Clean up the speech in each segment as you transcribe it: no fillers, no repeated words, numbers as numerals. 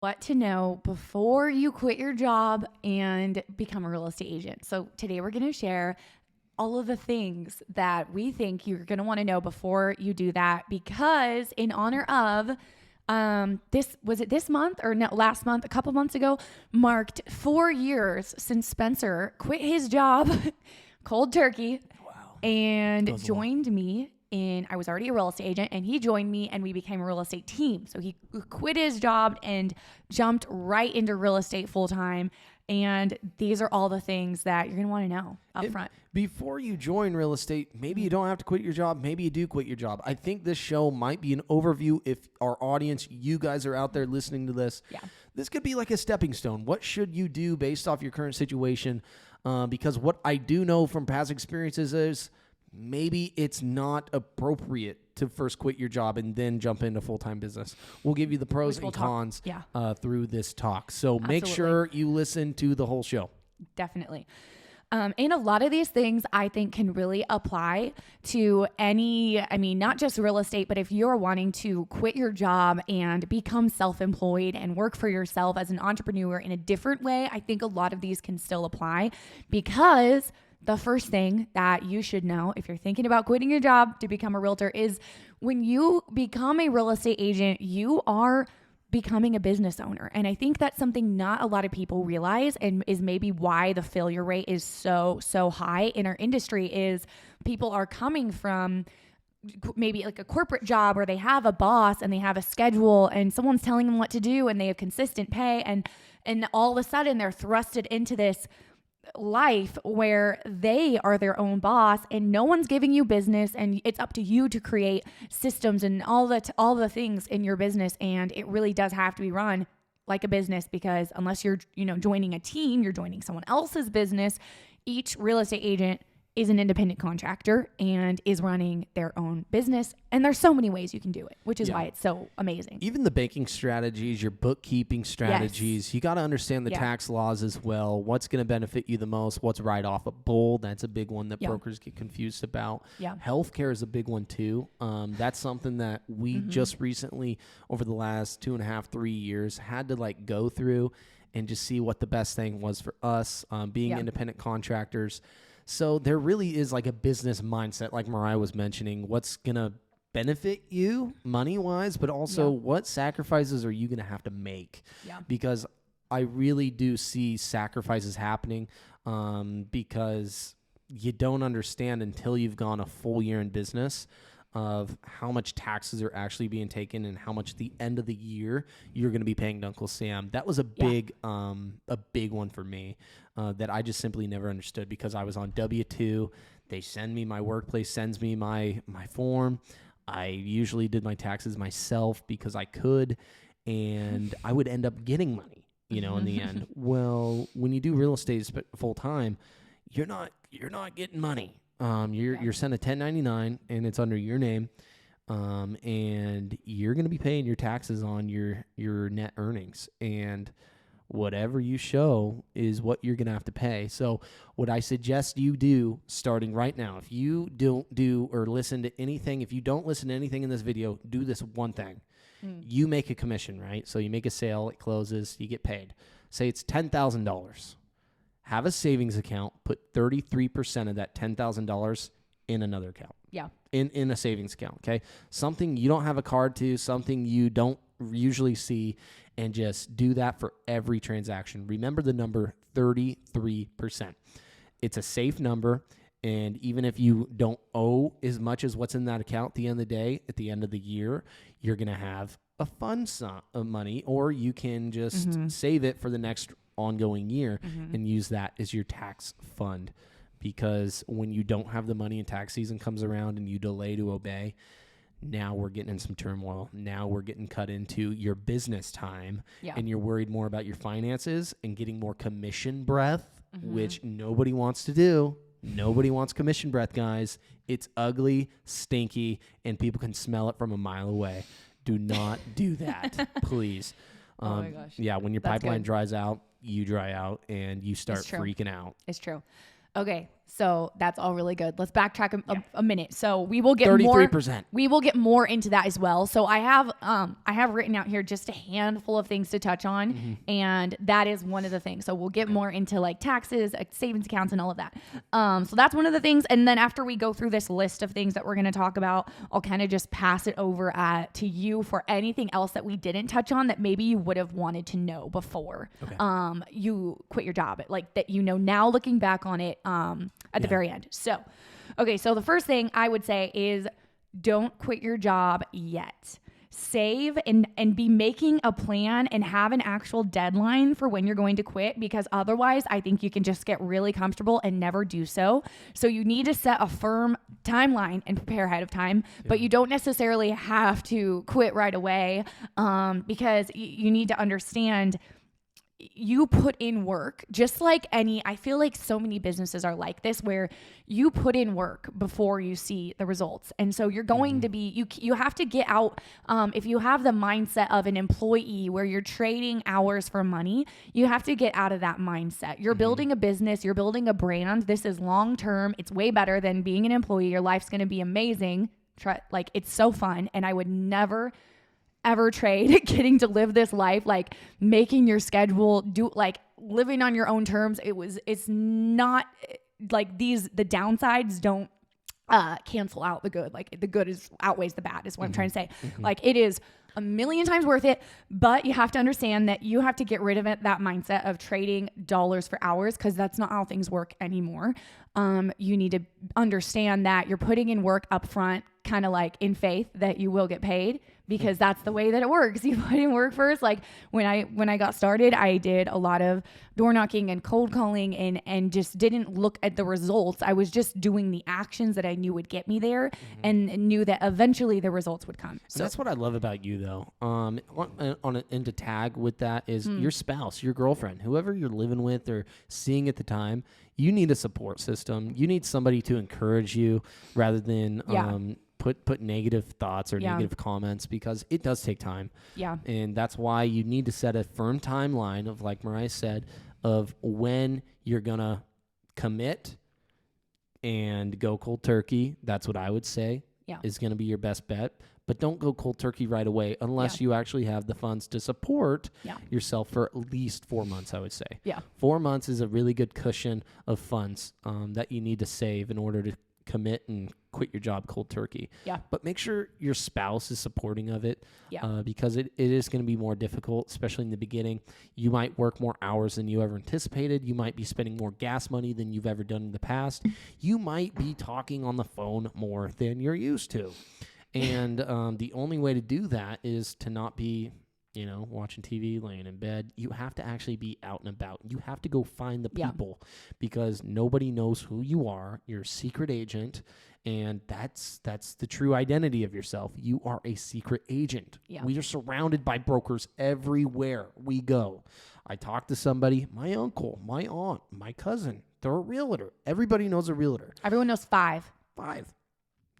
What to know before you quit your job and become a real estate agent. So today we're going to share all of the things that we think you're going to want to know before you do that, because in honor of this month or no, last month, a couple months ago, marked 4 years since Spencer quit his job cold turkey. Wow. And joined me I was already a real estate agent, and he joined me and we became a real estate team. So he quit his job and jumped right into real estate full time. And these are all the things that you're going to want to know up front. Before you join real estate, maybe you don't have to quit your job. Maybe you do quit your job. I think this show might be an overview. If our audience, you guys are out there listening to this, this could be like a stepping stone. What should you do based off your current situation? Because what I do know from past experiences is maybe it's not appropriate to first quit your job and then jump into full-time business. We'll give you the pros and cons through this talk. So make sure you listen to the whole show. Definitely. And a lot of these things I think can really apply to not just real estate, but if you're wanting to quit your job and become self-employed and work for yourself as an entrepreneur in a different way, I think a lot of these can still apply, because the first thing that you should know if you're thinking about quitting your job to become a realtor is when you become a real estate agent, you are becoming a business owner. And I think that's something not a lot of people realize, and is maybe why the failure rate is so high in our industry, is people are coming from maybe like a corporate job where they have a boss and they have a schedule and someone's telling them what to do and they have consistent pay, and all of a sudden they're thrusted into this life where they are their own boss and no one's giving you business, and it's up to you to create systems and all the things in your business. And it really does have to be run like a business, because unless you're joining a team, you're joining someone else's business. Each real estate agent is an independent contractor and is running their own business. And there's so many ways you can do it, which is why it's so amazing. Even the banking strategies, your bookkeeping strategies, you got to understand the tax laws as well. What's going to benefit you the most? What's right off a bull? That's a big one that brokers get confused about. Healthcare is a big one too. That's something that we just recently, over the last 2.5, 3 years, had to go through and just see what the best thing was for us, being independent contractors. So there really is a business mindset, like Mariah was mentioning, what's going to benefit you money-wise, but also what sacrifices are you going to have to make? Because I really do see sacrifices happening because you don't understand until you've gone a full year in business of how much taxes are actually being taken and how much at the end of the year you're going to be paying to Uncle Sam. That was a big one for me that I just simply never understood, because I was on W-2. They send me, my workplace sends me my form. I usually did my taxes myself because I could, and I would end up getting money, in the end. Well, when you do real estate full time, you're not getting money. You're sent a 1099 and it's under your name, and you're going to be paying your taxes on your net earnings, and whatever you show is what you're going to have to pay. So what I suggest you do starting right now, if you don't do or listen to anything, if you don't listen to anything in this video, do this one thing. You make a commission, right? So you make a sale, it closes, you get paid. Say it's $10,000. Have a savings account, put 33% of that $10,000 in another account. In a savings account, okay? Something you don't have a card to, something you don't usually see, and just do that for every transaction. Remember the number 33%. It's a safe number, and even if you don't owe as much as what's in that account at the end of the day, at the end of the year, you're going to have a fund sum of money, or you can just save it for the next ongoing year and use that as your tax fund. Because when you don't have the money and tax season comes around and you delay to obey, now we're getting in some turmoil. Now we're getting cut into your business time, and you're worried more about your finances and getting more commission breath, which nobody wants to do. Nobody wants commission breath, guys. It's ugly, stinky, and people can smell it from a mile away. Do not do that, please. Oh my gosh. Yeah, when your pipeline dries out, you dry out and you start freaking out. It's true. Okay, So that's all really good. Let's backtrack a minute. So we will get 33%. We will get more into that as well. So I have written out here just a handful of things to touch on, and that is one of the things. So we'll get more into like taxes, savings accounts, and all of that. So that's one of the things. And then after we go through this list of things that we're going to talk about, I'll kind of just pass it over to you for anything else that we didn't touch on that maybe you would have wanted to know before you quit your job, like that now looking back on it. At the very end. So the first thing I would say is don't quit your job yet. Save and be making a plan and have an actual deadline for when you're going to quit, because otherwise I think you can just get really comfortable and never do so. So you need to set a firm timeline and prepare ahead of time, but you don't necessarily have to quit right away, because you need to understand you put in work, just like I feel like so many businesses are like this, where you put in work before you see the results. And so you're going to be, you have to get out. If you have the mindset of an employee where you're trading hours for money, you have to get out of that mindset. You're building a business, you're building a brand. This is long-term. It's way better than being an employee. Your life's going to be amazing. It's so fun. And I would never ever trade getting to live this life, like making your schedule, living on your own terms. It's not like the downsides don't cancel out the good. Like the good outweighs the bad is what I'm trying to say. Like it is a million times worth it, but you have to understand that you have to get rid of that mindset of trading dollars for hours, because that's not how things work anymore. You need to understand that you're putting in work up front, kind of like in faith that you will get paid, because that's the way that it works. You put in work first. Like when I got started, I did a lot of door knocking and cold calling and just didn't look at the results. I was just doing the actions that I knew would get me there, and knew that eventually the results would come. So that's what I love about you, though. To tag with that is your spouse, your girlfriend, whoever you're living with or seeing at the time. You need a support system. You need somebody to encourage you rather than put negative thoughts or negative comments, because it does take time. Yeah. And that's why you need to set a firm timeline of, like Mariah said, of when you're going to commit and go cold turkey. That's what I would say is going to be your best bet. But don't go cold turkey right away unless you actually have the funds to support yourself for at least 4 months, I would say. Yeah. 4 months is a really good cushion of funds that you need to save in order to commit and quit your job cold turkey. Yeah. But make sure your spouse is supporting of it, because it is going to be more difficult, especially in the beginning. You might work more hours than you ever anticipated. You might be spending more gas money than you've ever done in the past. You might be talking on the phone more than you're used to. And the only way to do that is to not be, watching TV, laying in bed. You have to actually be out and about. You have to go find the people, because nobody knows who you are. You're a secret agent, and that's the true identity of yourself. You are a secret agent. Yeah. We are surrounded by brokers everywhere we go. I talk to somebody, my uncle, my aunt, my cousin. They're a realtor. Everybody knows a realtor. Everyone knows 5. 5.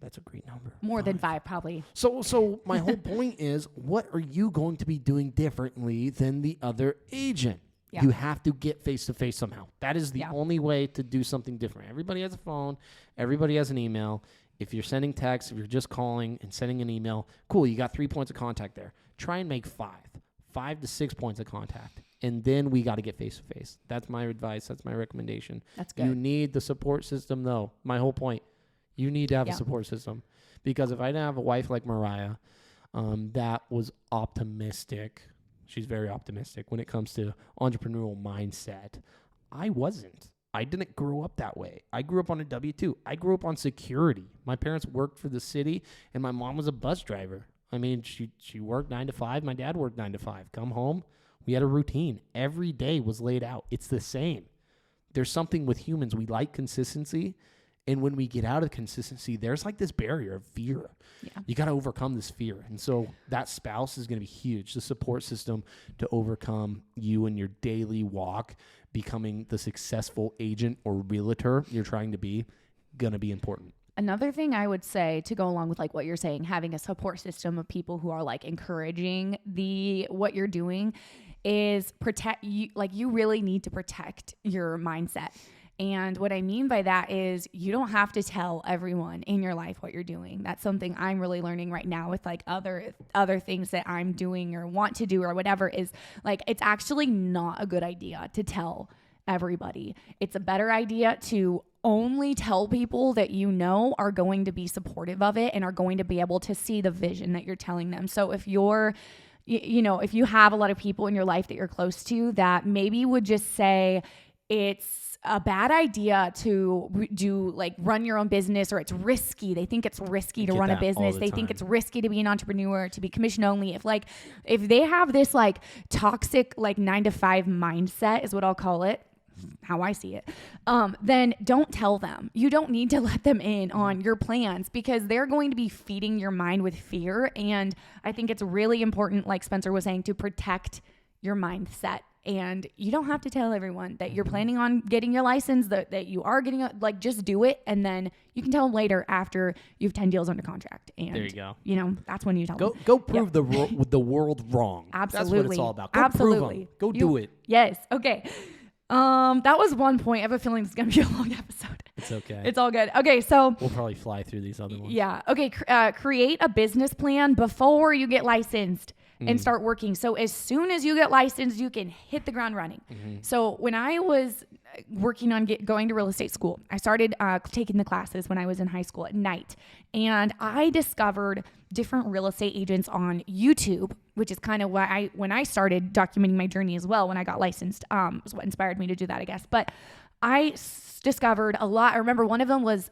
That's a great number. More than 5, probably. So my whole point is, what are you going to be doing differently than the other agent? Yeah. You have to get face-to-face somehow. That is the only way to do something different. Everybody has a phone. Everybody has an email. If you're sending text, if you're just calling and sending an email, cool, you got 3 points of contact there. Try and make 5 to 6 points of contact. And then we got to get face-to-face. That's my advice. That's my recommendation. That's good. You need the support system, though. My whole point. You need to have a support system, because if I didn't have a wife like Mariah that was optimistic, she's very optimistic when it comes to entrepreneurial mindset. I wasn't. I didn't grow up that way. I grew up on a W-2. I grew up on security. My parents worked for the city, and my mom was a bus driver. I mean, she worked 9 to 5. My dad worked 9 to 5. Come home. We had a routine. Every day was laid out. It's the same. There's something with humans. We like consistency. And when we get out of consistency, there's like this barrier of fear. Yeah. You got to overcome this fear. And so that spouse is going to be huge. The support system to overcome you in your daily walk, becoming the successful agent or realtor you're trying to be, going to be important. Another thing I would say to go along with like what you're saying, having a support system of people who are like encouraging what you're doing, is protect you. Like you really need to protect your mindset. And what I mean by that is you don't have to tell everyone in your life what you're doing. That's something I'm really learning right now with like other things that I'm doing or want to do or whatever, is like, it's actually not a good idea to tell everybody. It's a better idea to only tell people that you know are going to be supportive of it and are going to be able to see the vision that you're telling them. So if you're, if you have a lot of people in your life that you're close to that maybe would just say it's a bad idea to do like run your own business, or it's risky. They think it's risky to run a business. They think it's risky to be an entrepreneur, to be commission only. If they have this like toxic, like 9-to-5 mindset is what I'll call it, how I see it, then don't tell them. You don't need to let them in on your plans, because they're going to be feeding your mind with fear. And I think it's really important, like Spencer was saying, to protect your mindset. And you don't have to tell everyone that you're planning on getting your license, that you are getting just do it. And then you can tell them later after you have 10 deals under contract. And there you go. That's when you tell them. Go prove the world wrong. Absolutely. That's what it's all about. Go prove them. Go do it. Yes. Okay. That was one point. I have a feeling it's going to be a long episode. It's okay. It's all good. Okay, so we'll probably fly through these other ones. Yeah. Okay. Create a business plan before you get licensed and start working. So as soon as you get licensed, you can hit the ground running. So when I was working on going to real estate school, I started taking the classes when I was in high school at night, and I discovered different real estate agents on YouTube, which is kind of why when I started documenting my journey as well, when I got licensed, was what inspired me to do that, I guess. But I discovered a lot. I remember one of them was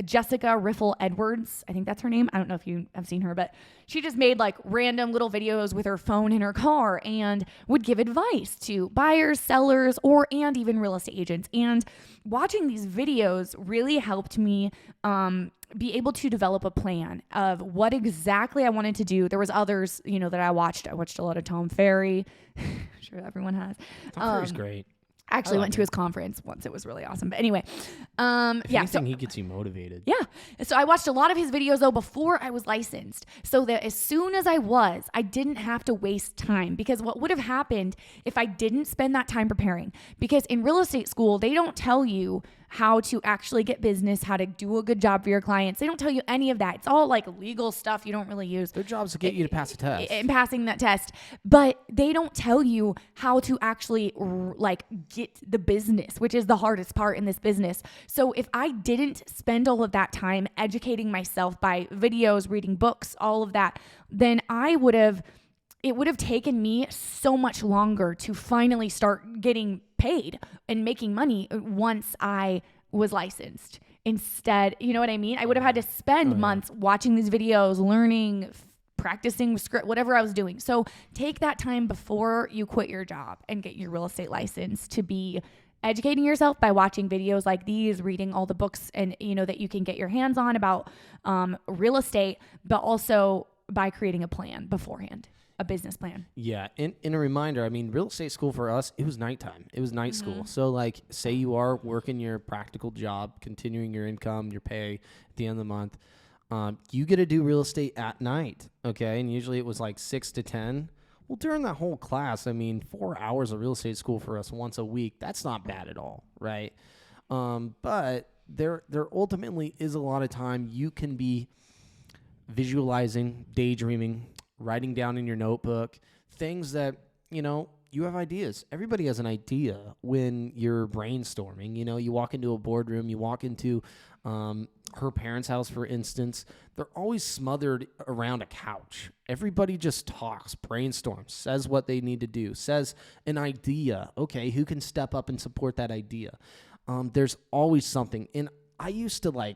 Jessica Riffle Edwards. I think that's her name. I don't know if you have seen her, but she just made like random little videos with her phone in her car and would give advice to buyers, sellers, and even real estate agents. And watching these videos really helped me be able to develop a plan of what exactly I wanted to do. There was others, that I watched. I watched a lot of Tom Ferry. I'm sure everyone has. Tom Ferry's great. I actually went to his conference once. It was really awesome. But anyway, so he gets you motivated. Yeah. So I watched a lot of his videos though before I was licensed, so that as soon as I didn't have to waste time, because what would have happened if I didn't spend that time preparing? Because in real estate school, they don't tell you how to actually get business, how to do a good job for your clients. They don't tell you any of that. It's all like legal stuff you don't really use. Their job is to get you to pass a test. And passing that test. But they don't tell you how to actually get the business, which is the hardest part in this business. So if I didn't spend all of that time educating myself by videos, reading books, all of that, then it would have taken me so much longer to finally start getting paid and making money once I was licensed. Instead, you know what I mean? I would have had to spend months watching these videos, learning, practicing script, whatever I was doing. So take that time before you quit your job and get your real estate license to be educating yourself by watching videos like these, reading all the books and that you can get your hands on about real estate, but also by creating a plan beforehand. A business plan. Yeah. And a reminder, real estate school for us, it was nighttime. It was night school. So say you are working your practical job, continuing your income, your pay at the end of the month, you get to do real estate at night. Okay. And usually it was 6 to 10. Well, during that whole class, 4 hours of real estate school for us once a week, that's not bad at all. Right. But there ultimately is a lot of time you can be visualizing, daydreaming, writing down in your notebook things that, you have ideas. Everybody has an idea when you're brainstorming. You walk into a boardroom, you walk into her parents' house, for instance. They're always smothered around a couch. Everybody just talks, brainstorms, says what they need to do, says an idea. Okay, who can step up and support that idea? There's always something. And I used to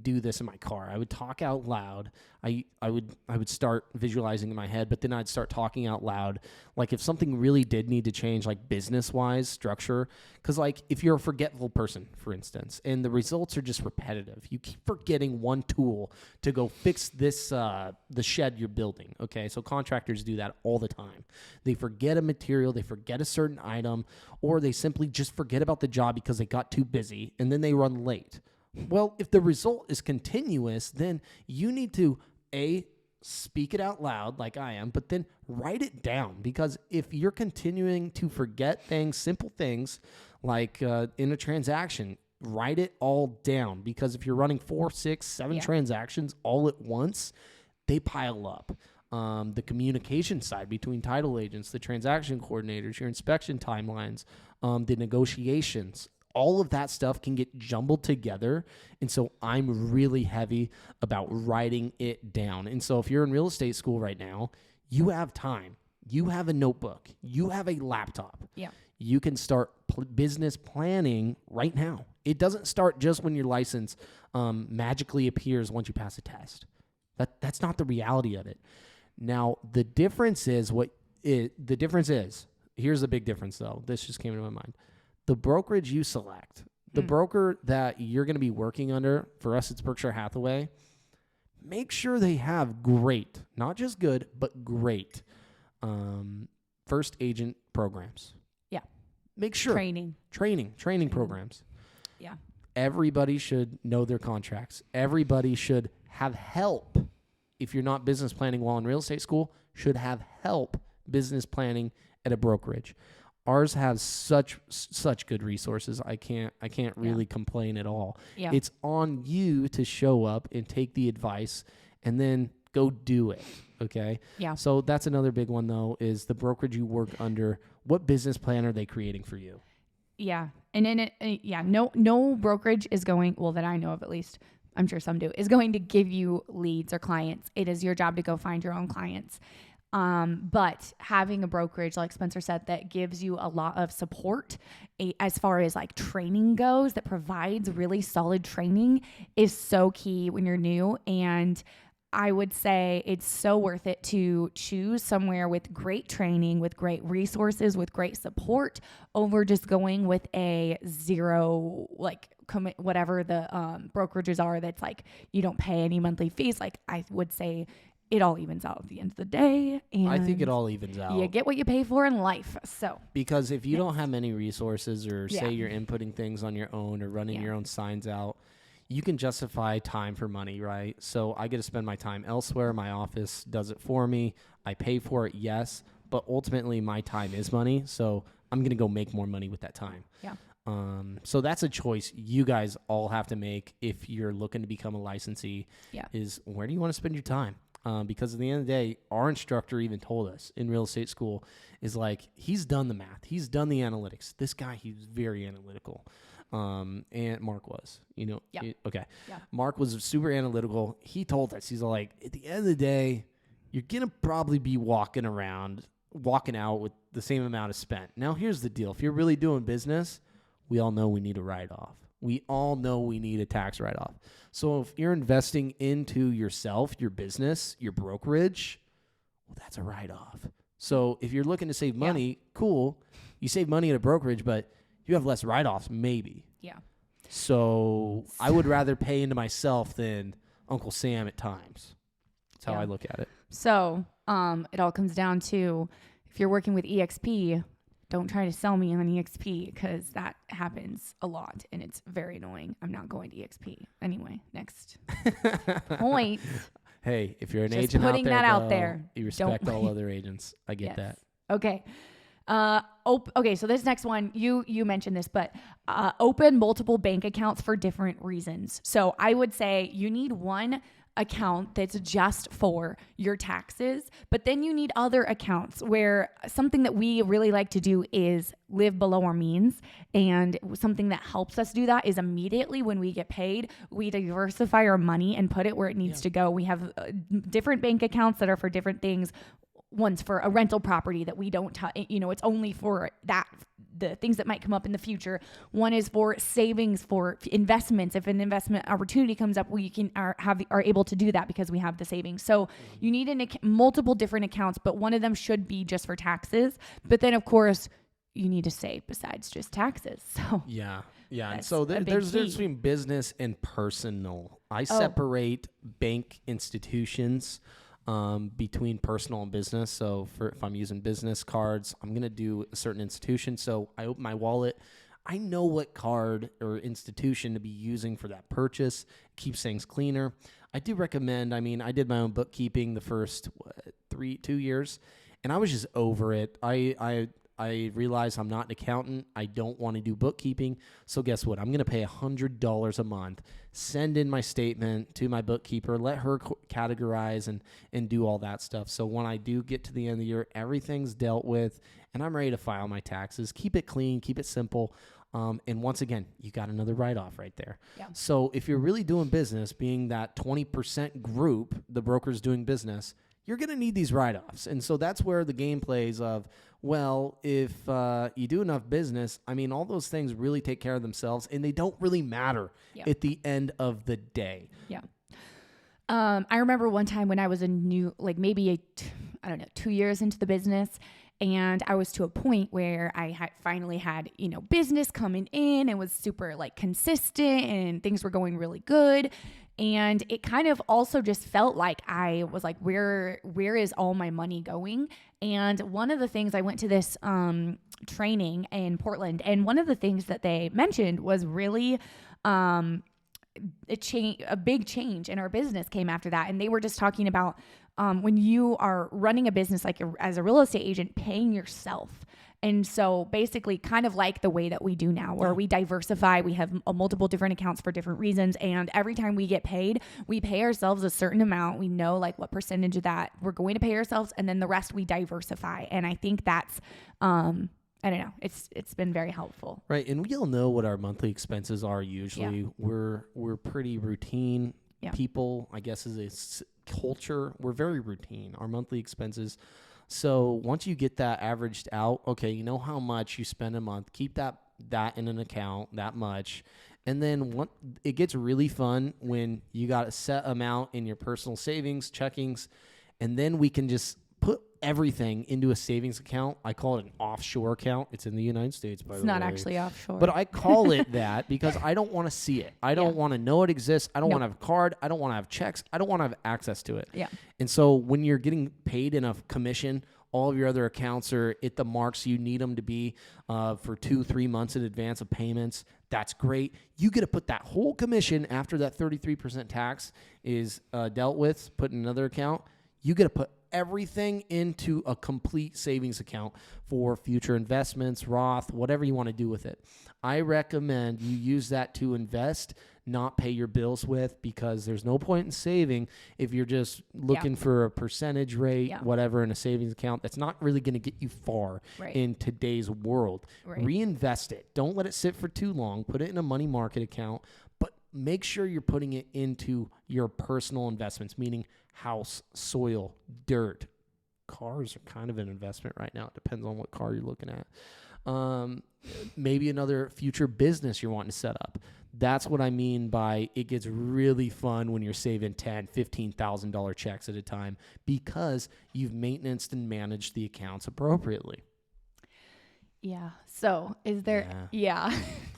do this in my car. I would talk out loud. I would start visualizing in my head, but then I'd start talking out loud. If something really did need to change, business-wise, structure, because if you're a forgetful person, for instance, and the results are just repetitive, you keep forgetting one tool to go fix this, the shed you're building. Okay, so contractors do that all the time. They forget a material, they forget a certain item, or they simply just forget about the job because they got too busy, and then they run late. Well, if the result is continuous, then you need to, speak it out loud like I am, but then write it down, because if you're continuing to forget things, simple things like in a transaction, write it all down, because if you're running 4, 6, 7 transactions all at once, they pile up. The communication side between title agents, the transaction coordinators, your inspection timelines, the negotiations, all of that stuff can get jumbled together. And so I'm really heavy about writing it down. And so if you're in real estate school right now, you have time. You have a notebook. You have a laptop. Yeah. You can start business planning right now. It doesn't start just when your license magically appears once you pass a test. That's not the reality of it. Now, the difference is, here's the big difference though. This just came into my mind. The brokerage you select, the broker that you're going to be working under, for us, it's Berkshire Hathaway. Make sure they have great, not just good, but great first agent programs. Yeah. Make sure. Training programs. Yeah. Everybody should know their contracts. Everybody should have help. If you're not business planning while in real estate school, should have help business planning at a brokerage. Ours has such good resources. I can't really complain at all. Yeah. It's on you to show up and take the advice and then go do it. Okay. Yeah. So that's another big one though, is the brokerage you work under. What business plan are they creating for you? Yeah. And then no brokerage is going, well, that I know of at least, I'm sure some do, is going to give you leads or clients. It is your job to go find your own clients. But having a brokerage, like Spencer said, that gives you a lot of support as far as like training goes, that provides really solid training, is so key when you're new. And I would say it's so worth it to choose somewhere with great training, with great resources, with great support, over just going with a zero, like whatever the brokerages are, that's like you don't pay any monthly fees. Like I would say, it all evens out at the end of the day. And I think it all evens out. You get what you pay for in life. So because if you don't have many resources, or say you're inputting things on your own or running your own signs out, you can justify time for money, right? So I get to spend my time elsewhere. My office does it for me. I pay for it, yes, but ultimately my time is money. So I'm going to go make more money with that time. Yeah. So that's a choice you guys all have to make if you're looking to become a licensee. Yeah. Is where do you want to spend your time? Because at the end of the day, our instructor even told us in real estate school, is like, he's done the math. He's done the analytics. This guy, he's very analytical. And Mark was, okay. Yeah. Mark was super analytical. He told us, he's like, at the end of the day, you're going to probably be walking out with the same amount of spent. Now, here's the deal. If you're really doing business, we all know we need a write-off. We all know we need a tax write-off. So if you're investing into yourself, your business, your brokerage, well, that's a write-off. So if you're looking to save money, cool. You save money at a brokerage, but you have less write-offs, maybe. Yeah. So I would rather pay into myself than Uncle Sam at times. That's how I look at it. So it all comes down to, if you're working with EXP, don't try to sell me on EXP, because that happens a lot and it's very annoying. I'm not going to EXP. Anyway, next point. Hey, if you're an Just agent putting out there, that out there, you respect all other agents. I get that. Okay. Okay. So this next one, you mentioned this, but open multiple bank accounts for different reasons. So I would say you need one account that's just for your taxes, but then you need other accounts where something that we really like to do is live below our means. And something that helps us do that is immediately when we get paid, we diversify our money and put it where it needs to go. We have different bank accounts that are for different things. One's for a rental property that we don't, it's only for that, the things that might come up in the future. One is for savings, for investments. If an investment opportunity comes up, we are able to do that because we have the savings. So you need multiple different accounts, but one of them should be just for taxes. But then of course you need to save besides just taxes. So yeah. And so there's a difference between business and personal. I separate bank institutions between personal and business. So if I'm using business cards, I'm going to do a certain institution. So I open my wallet. I know what card or institution to be using for that purchase. Keeps things cleaner. I do recommend, I did my own bookkeeping the first 2 years, and I was just over it. I realized I'm not an accountant. I don't want to do bookkeeping. So guess what? I'm going to pay $100 a month, send in my statement to my bookkeeper, let her categorize and do all that stuff. So when I do get to the end of the year, everything's dealt with and I'm ready to file my taxes. Keep it clean, keep it simple. And once again, you got another write-off right there. Yeah. So if you're really doing business, being that 20% group, the brokers doing business, you're going to need these write-offs. And so that's where the game plays of, well, if you do enough business, all those things really take care of themselves and they don't really matter at the end of the day. Yeah. I remember one time when I was a new, maybe 2 years into the business, and I was to a point where I finally had, business coming in and was super consistent and things were going really good. And it kind of also just felt like I was like, where is all my money going? And one of the things, I went to this training in Portland, and one of the things that they mentioned was really a big change in our business came after that. And they were just talking about when you are running a business as a real estate agent, paying yourself. And so basically kind of like the way that we do now, where we diversify, we have multiple different accounts for different reasons. And every time we get paid, we pay ourselves a certain amount. We know what percentage of that we're going to pay ourselves. And then the rest we diversify. And I think that's, I don't know, it's been very helpful. Right. And we all know what our monthly expenses are usually. Yeah. We're pretty routine people, I guess, as a culture. We're very routine, our monthly expenses. So once you get that averaged out, okay, you know how much you spend a month, keep that in an account, that much. And then it gets really fun when you got a set amount in your personal savings, checkings, and then we can just put everything into a savings account. I call it an offshore account. It's in the United States, by the way. It's not actually offshore. But I call it that because I don't want to see it. I don't want to know it exists. I don't want to have a card. I don't want to have checks. I don't want to have access to it. Yeah. And so when you're getting paid in a commission, all of your other accounts are at the marks you need them to be for 2-3 months in advance of payments. That's great. You get to put that whole commission after that 33% tax is dealt with, put in another account. You get to put everything into a complete savings account for future investments, Roth, whatever you want to do with it. I recommend you use that to invest, not pay your bills with, because there's no point in saving if you're just looking for a percentage rate, whatever, in a savings account. That's not really going to get you far in today's world. Right. Reinvest it. Don't let it sit for too long. Put it in a money market account, but make sure you're putting it into your personal investments, meaning house, soil, dirt. Cars are kind of an investment right now. It depends on what car you're looking at. Maybe another future business you're wanting to set up. That's what I mean by it gets really fun when you're saving $10,000, $15,000 checks at a time because you've maintained and managed the accounts appropriately. Yeah. So is there, you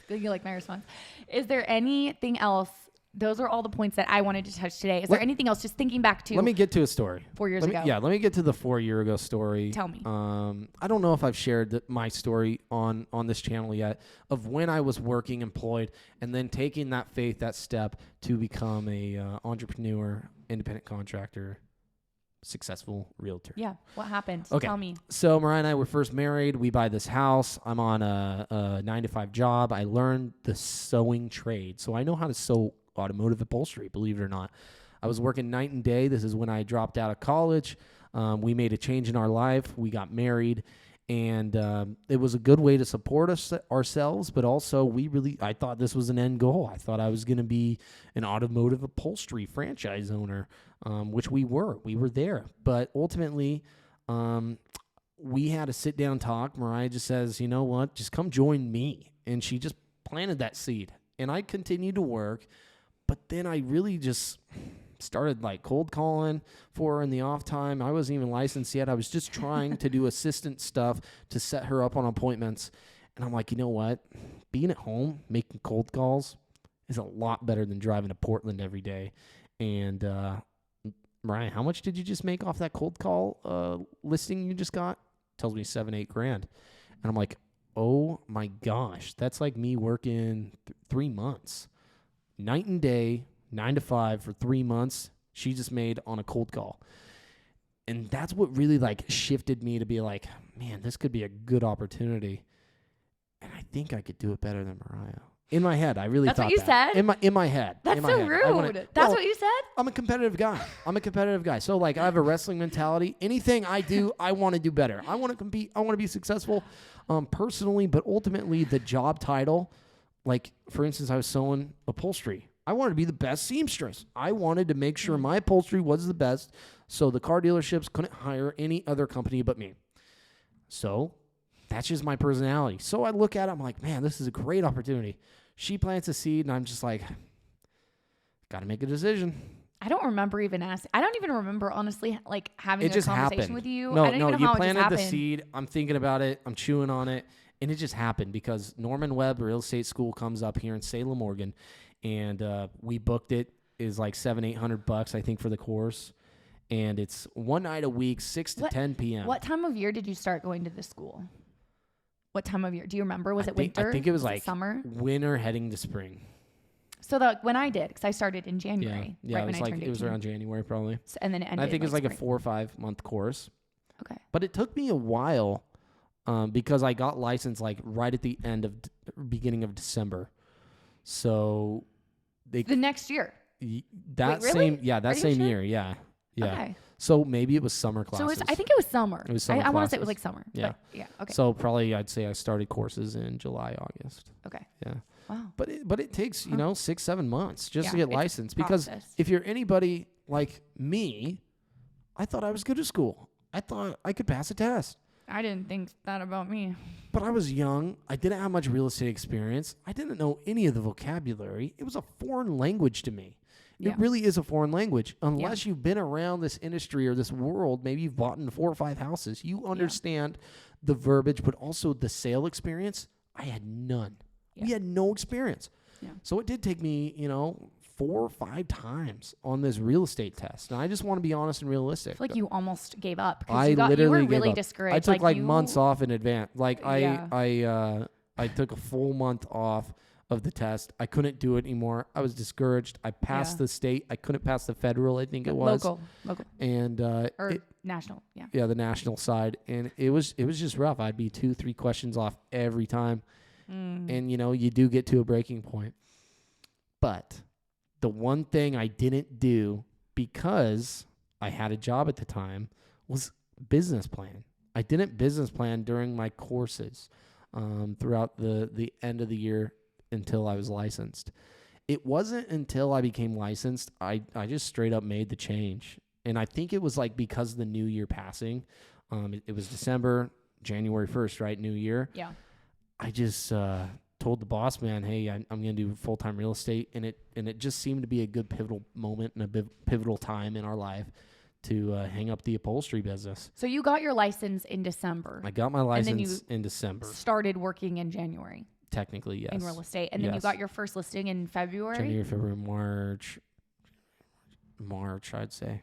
like my response. Is there anything else? Those are all the points that I wanted to touch today. Is there anything else, just thinking back to... Let me get to a story. 4 years ago. Yeah, let me get to the 4 year ago story. Tell me. I don't know if I've shared my story on this channel yet of when I was working employed and then taking that faith, that step to become a entrepreneur, independent contractor, successful realtor. Yeah. What happened? Okay. Tell me. So Mariah and I were first married. We buy this house. I'm on a 9-to-5 job. I learned the sewing trade. So I know how to sew automotive upholstery, believe it or not. I was working night and day. This is when I dropped out of college. We made a change in our life. We got married, and it was a good way to support ourselves, but also I thought this was an end goal. I thought I was going to be an automotive upholstery franchise owner, which we were. We were there. But ultimately, we had a sit-down talk. Mariah just says, you know what, just come join me. And she just planted that seed. And I continued to work. But then I really just started cold calling for her in the off time. I wasn't even licensed yet. I was just trying to do assistant stuff to set her up on appointments. And I'm like, you know what? Being at home, making cold calls is a lot better than driving to Portland every day. And Mariah, how much did you just make off that cold call listing you just got? Tells me $7-8 grand. And I'm like, oh my gosh, that's like me working 3 months, night and day, 9 to 5 for 3 months. She just made on a cold call. And that's what really like shifted me to be like, man, this could be a good opportunity. And I think I could do it better than Mariah. In my head, I really thought that. That's what you said? In my head. That's in my so head. rude. That's what you said? I'm a competitive guy. So like I have a wrestling mentality. Anything I do, I want to do better. I want to compete. I want to be successful personally, but ultimately the job title, like for instance, I was sewing upholstery. I wanted to be the best seamstress. I wanted to make sure my upholstery was the best, so the car dealerships couldn't hire any other company but me. So that's just my personality. So I look at it, I'm like, man, this is a great opportunity. She plants a seed, and I'm just like, got to make a decision. I don't remember even asking. I don't even remember, honestly, like having a conversation with you. No, I don't even know you how planted it just happened. the seed. I'm thinking about it. I'm chewing on it. And it just happened because Norman Webb Real Estate School comes up here in Salem, Oregon. And we booked it. It was like $700-800, I think, for the course. And it's one night a week, 6 to 10 p.m. What time of year did you start going to the school? What time of year? Do you remember? Was it winter? I think it was like summer? Winter heading to spring. So when I did, because I started in January. Yeah, right it was when I turned 18. it was around January probably. So, and then it ended. I think it was like spring. a 4 or 5 month course. Okay. But it took me a while because I got licensed like right at the end of beginning of December. So the next year. That Wait, really? same year. Yeah. Okay. So maybe it was summer classes. So I think it was summer. It was summer I want to say classes. it was like summer. Yeah. But yeah. Okay. So probably I'd say I started courses in July, August. Okay. Yeah. Wow. But it takes, 6-7 months just to get licensed. Because process. if you're anybody like me, I thought I was good at school. I thought I could pass a test. I didn't think that about me. But I was young. I didn't have much real estate experience. I didn't know any of the vocabulary. It was a foreign language to me. It really is a foreign language. Unless you've been around this industry or this world, maybe you've bought in 4 or 5 houses. You understand the verbiage, but also the sale experience. I had none. Yeah. We had no experience. Yeah. So it did take me, 4 or 5 times on this real estate test. And I just want to be honest and realistic. I feel like you almost gave up. I literally you were really gave up. discouraged. I took months off in advance. I took a full month off of the test. I couldn't do it anymore. I was discouraged. I passed the state. I couldn't pass the federal, I think it was. Local. And national, yeah. Yeah, the national side. And it was just rough. I'd be 2-3 questions off every time. And you do get to a breaking point. But the one thing I didn't do because I had a job at the time was business plan. I didn't business plan during my courses throughout the end of the year until I was licensed. It wasn't until I became licensed, I just straight up made the change. And I think it was like because of the new year passing. It was December, January 1st, right? New year. Yeah. I just told the boss man, hey, I'm going to do full-time real estate. And it just seemed to be a good pivotal moment and a pivotal time in our life to hang up the upholstery business. So you got your license in December. I got my license in December. Started working in January. Technically, yes. In real estate. And then you got your first listing in February? January, February, March, I'd say.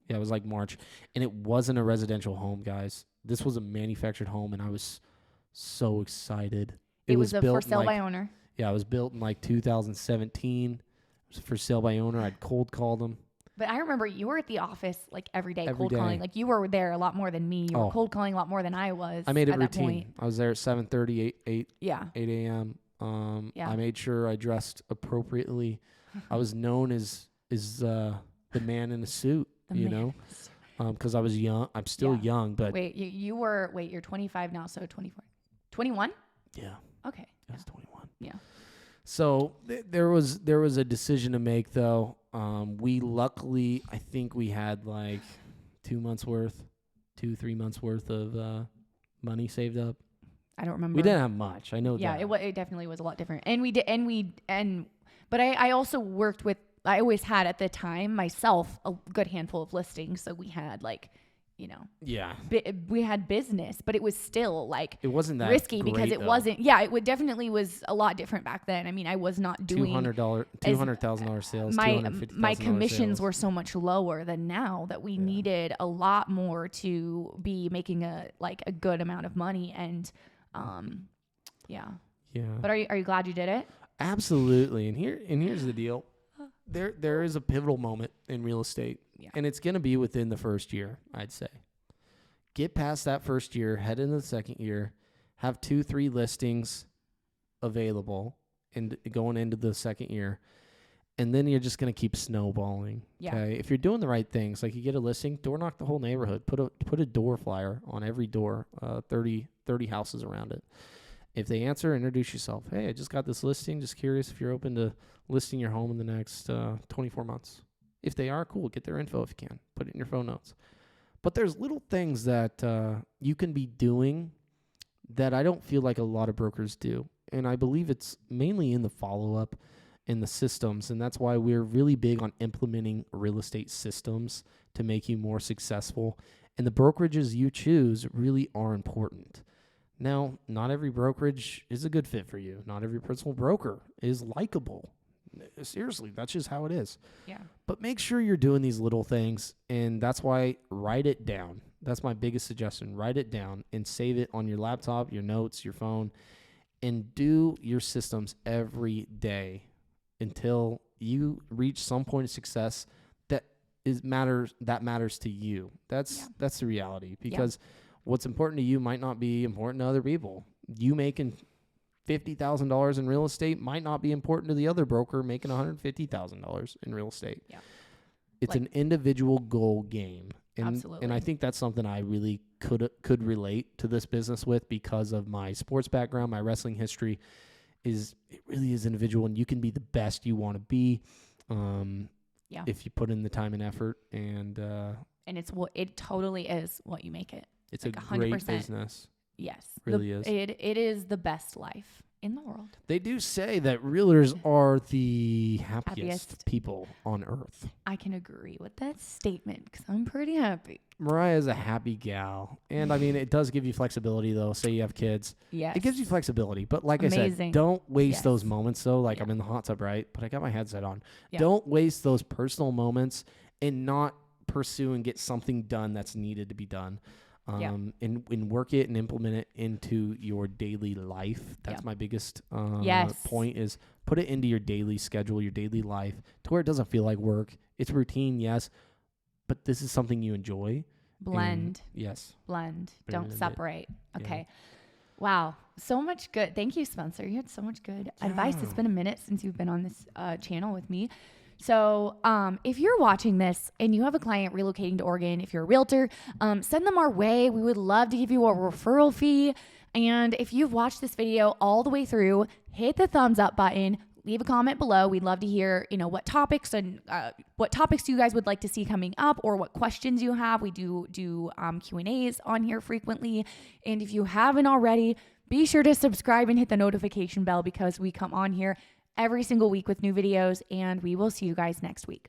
Yeah, it was like March. And it wasn't a residential home, guys. This was a manufactured home, and I was so excited. It was built for sale by owner. Yeah, it was built in like 2017. It was for sale by owner. I'd cold called them. But I remember you were at the office like every day cold calling. Like you were there a lot more than me. You were cold calling a lot more than I was. I made it at routine. That point. I was there at 7:30, 8 a.m. I made sure I dressed appropriately. I was known as the man in a suit, because I was young. I'm still young, but you're 25 now, so 24, 21. Yeah. Okay. I was 21. Yeah. So there was a decision to make though. We luckily, I think we had like 3 months worth of money saved up. I don't remember. We didn't have much. I know that. Yeah, it definitely was a lot different. But I also worked with, I always had at the time myself a good handful of listings. So we had we had business, but it was still like, it wasn't that risky great, because it though. wasn't, it definitely was a lot different back then. I mean, I was not doing $200,000 sales. My commissions were so much lower than now that we needed a lot more to be making a good amount of money. And, Yeah. Yeah. But are you glad you did it? Absolutely. And here's the deal. There is a pivotal moment in real estate, and it's going to be within the first year, I'd say. Get past that first year, head into the second year, have 2-3 listings available and going into the second year. And then you're just going to keep snowballing. Yeah. Okay. If you're doing the right things, like you get a listing, door knock the whole neighborhood, put a door flyer on every door, 30 houses around it. If they answer, introduce yourself. Hey, I just got this listing. Just curious if you're open to listing your home in the next 24 months. If they are, cool. Get their info if you can. Put it in your phone notes. But there's little things that you can be doing that I don't feel like a lot of brokers do. And I believe it's mainly in the follow-up in the systems. And that's why we're really big on implementing real estate systems to make you more successful. And the brokerages you choose really are important. Now, not every brokerage is a good fit for you. Not every principal broker is likable. Seriously, that's just how it is. Yeah. But make sure you're doing these little things, and that's why write it down. That's my biggest suggestion. Write it down and save it on your laptop, your notes, your phone, and do your systems every day until you reach some point of success that matters to you. That's the reality, because what's important to you might not be important to other people. You making $50,000 in real estate might not be important to the other broker making $150,000 in real estate. Yeah. It's an individual goal game. Absolutely. And I think that's something I really could relate to this business with because of my sports background, my wrestling history. It really is individual, and you can be the best you want to be if you put in the time and effort. And it totally is what you make it. It's like a great business. Yes. Really is. It is the best life in the world. They do say that realtors are the happiest people on earth. I can agree with that statement because I'm pretty happy. Mariah's a happy gal. And I mean, it does give you flexibility though. Say you have kids. Yes. It gives you flexibility. But like I said, don't waste those moments though. Like I'm in the hot tub, right? But I got my headset on. Yeah. Don't waste those personal moments and not pursue and get something done that's needed to be done. And work it and implement it into your daily life. That's my biggest point is put it into your daily schedule, your daily life to where it doesn't feel like work. It's routine, yes, but this is something you enjoy. Blend. Blend. Don't separate. Okay. Yeah. Wow. So much good. Thank you, Spencer. You had so much good advice. It's been a minute since you've been on this channel with me. So if you're watching this and you have a client relocating to Oregon, if you're a realtor, send them our way. We would love to give you a referral fee. And if you've watched this video all the way through, hit the thumbs up button, leave a comment below. We'd love to hear, what topics and what topics you guys would like to see coming up or what questions you have. We do Q&As on here frequently. And if you haven't already, be sure to subscribe and hit the notification bell because we come on here every single week with new videos, and we will see you guys next week.